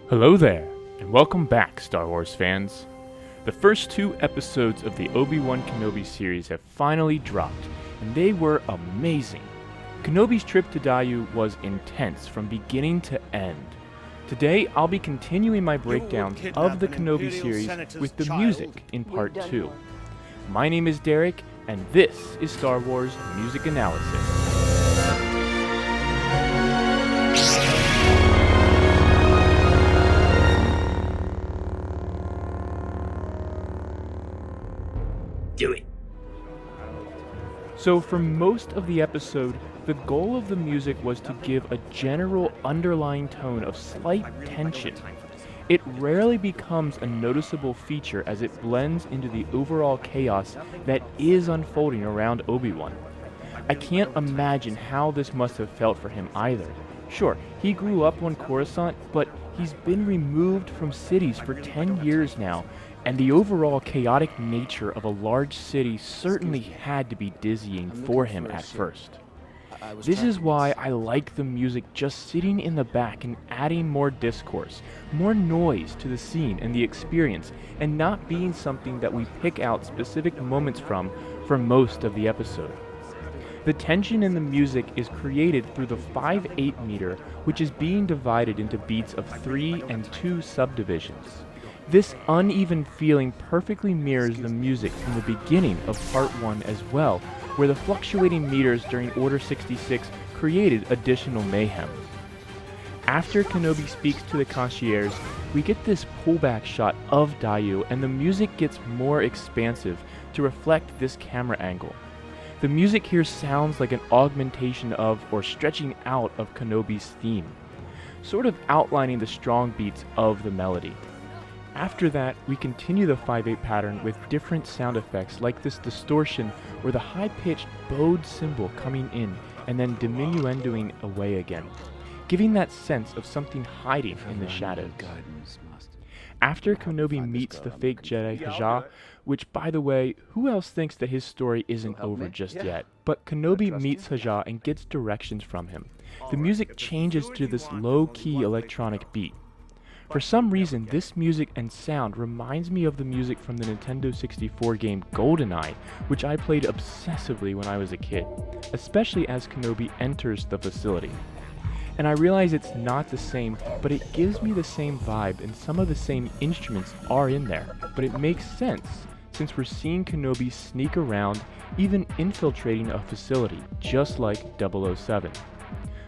Hello there, and welcome back, Star Wars fans. The first two episodes of the Obi-Wan Kenobi series have finally dropped, and they were amazing. Kenobi's trip to Daiyu was intense from beginning to end. Today, I'll be continuing my breakdowns of the Kenobi series with the music in part 2. My name is Derek, and this is Star Wars Music Analysis. Do it. So for most of the episode, the goal of the music was to give a general underlying tone of slight tension. It rarely becomes a noticeable feature as it blends into the overall chaos that is unfolding around Obi-Wan. I can't imagine how this must have felt for him either. Sure, he grew up on Coruscant, but he's been removed from cities for 10 years now, and the overall chaotic nature of a large city certainly had to be dizzying for him at first. This is why I like the music just sitting in the back and adding more discourse, more noise to the scene and the experience, and not being something that we pick out specific moments from for most of the episode. The tension in the music is created through the 5/8 meter, which is being divided into beats of 3 and 2 subdivisions. This uneven feeling perfectly mirrors the music from the beginning of Part 1 as well, where the fluctuating meters during Order 66 created additional mayhem. After Kenobi speaks to the concierge, we get this pullback shot of Daiyu, and the music gets more expansive to reflect this camera angle. The music here sounds like an augmentation of, or stretching out of, Kenobi's theme, sort of outlining the strong beats of the melody. After that, we continue the 5/8 pattern with different sound effects like this distortion or the high-pitched bowed cymbal coming in and then diminuendoing away again, giving that sense of something hiding in the shadows. After Kenobi meets the fake Jedi Haja, which, by the way, who else thinks that his story isn't over just yet? But Kenobi meets Haja and gets directions from him. The music changes to this low-key electronic beat. For some reason, this music and sound reminds me of the music from the Nintendo 64 game GoldenEye, which I played obsessively when I was a kid, especially as Kenobi enters the facility. And I realize it's not the same, but it gives me the same vibe, and some of the same instruments are in there. But it makes sense, since we're seeing Kenobi sneak around, even infiltrating a facility, just like 007.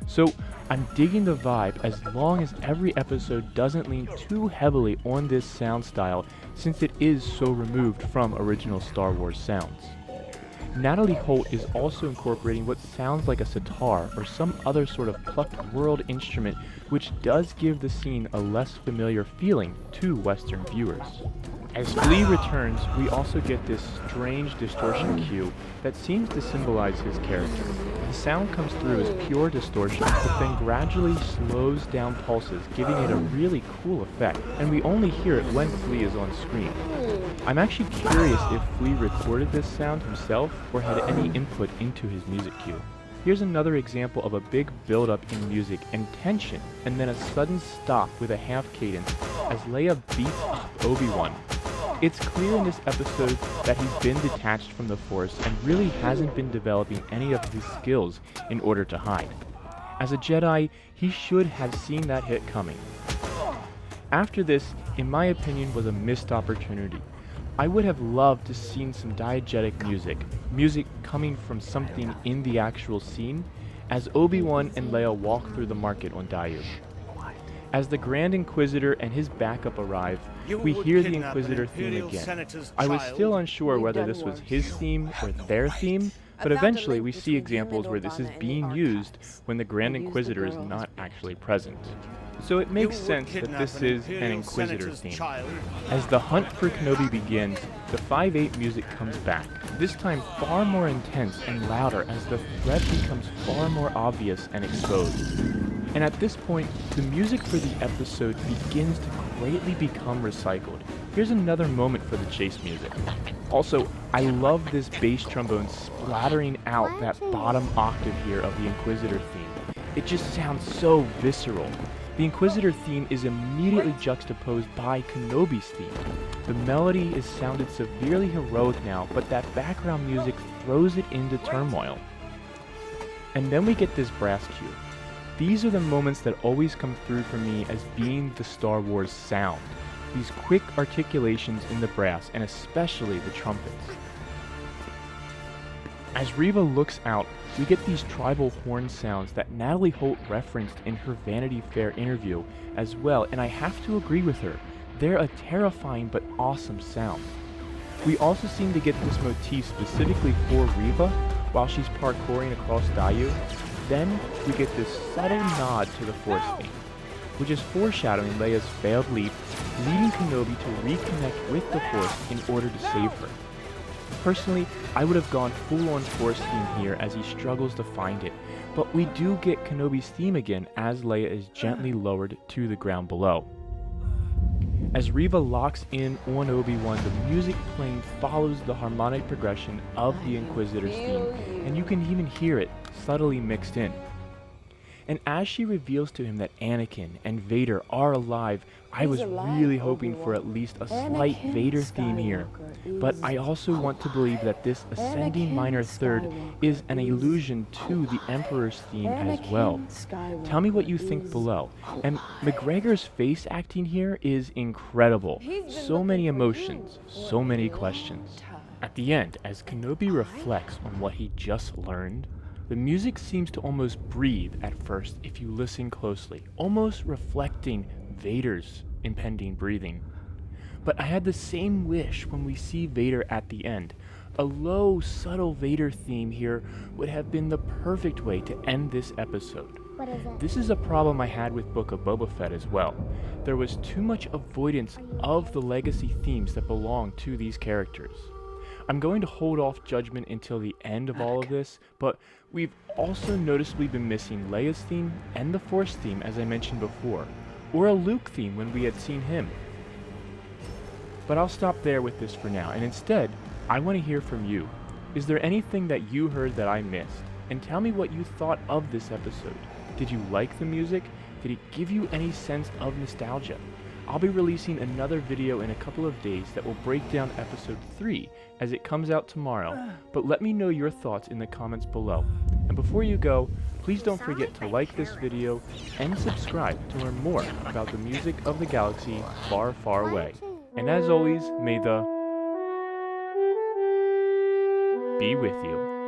So I'm digging the vibe as long as every episode doesn't lean too heavily on this sound style, since it is so removed from original Star Wars sounds. Natalie Holt is also incorporating what sounds like a sitar or some other sort of plucked world instrument, which does give the scene a less familiar feeling to Western viewers. As Flea returns, we also get this strange distortion cue that seems to symbolize his character. The sound comes through as pure distortion, but then gradually slows down pulses, giving it a really cool effect, and we only hear it when Flea is on screen. I'm actually curious if Flea recorded this sound himself or had any input into his music cue. Here's another example of a big build-up in music and tension, and then a sudden stop with a half cadence as Leia beats up Obi-Wan. It's clear in this episode that he's been detached from the Force and really hasn't been developing any of his skills in order to hide. As a Jedi, he should have seen that hit coming. After this, in my opinion, was a missed opportunity. I would have loved to seen some diegetic music coming from something in the actual scene, as Obi-Wan and Leia walk through the market on Daiyu. As the Grand Inquisitor and his backup arrive, we hear the Inquisitor theme again. I was still unsure whether this was his theme or their theme, but eventually we see examples where this is being used when the Grand Inquisitor is not actually present. So it makes sense that this is an Inquisitor theme. As the hunt for Kenobi begins, the 5/8 music comes back, this time far more intense and louder as the threat becomes far more obvious and exposed. And at this point, the music for the episode begins to greatly become recycled. Here's another moment for the chase music. Also, I love this bass trombone splattering out that bottom octave here of the Inquisitor theme. It just sounds so visceral. The Inquisitor theme is immediately juxtaposed by Kenobi's theme. The melody is sounded severely heroic now, but that background music throws it into turmoil. And then we get this brass cue. These are the moments that always come through for me as being the Star Wars sound. These quick articulations in the brass, and especially the trumpets. As Reva looks out, we get these tribal horn sounds that Natalie Holt referenced in her Vanity Fair interview as well, and I have to agree with her. They're a terrifying but awesome sound. We also seem to get this motif specifically for Reva while she's parkouring across Daiyu. Then we get this subtle nod to the Force theme, which is foreshadowing Leia's failed leap, leading Kenobi to reconnect with the Force in order to save her. Personally, I would have gone full-on Force theme here as he struggles to find it, but we do get Kenobi's theme again as Leia is gently lowered to the ground below. As Reva locks in on Obi-Wan, the music playing follows the harmonic progression of the Inquisitor's theme, and you can even hear it subtly mixed in. And as she reveals to him that Anakin and Vader are alive, I was really hoping for at least a slight Vader theme here. But I also want to believe that this ascending minor third is an allusion to the Emperor's theme as well. Tell me what you think below. And McGregor's face acting here is incredible. So many emotions, so many questions. At the end, as Kenobi reflects on what he just learned, the music seems to almost breathe at first if you listen closely, almost reflecting Vader's impending breathing. But I had the same wish when we see Vader at the end. A low, subtle Vader theme here would have been the perfect way to end this episode. What is it? This is a problem I had with Book of Boba Fett as well. There was too much avoidance of the legacy themes that belong to these characters. I'm going to hold off judgment until the end of all of this, but we've also noticeably been missing Leia's theme and the Force theme, as I mentioned before, or a Luke theme when we had seen him. But I'll stop there with this for now, and instead, I want to hear from you. Is there anything that you heard that I missed? And tell me what you thought of this episode. Did you like the music? Did it give you any sense of nostalgia? I'll be releasing another video in a couple of days that will break down episode 3 as it comes out tomorrow, but let me know your thoughts in the comments below. And before you go, please don't forget to like this video and subscribe to learn more about the music of the galaxy far, far away. And as always, may the be with you.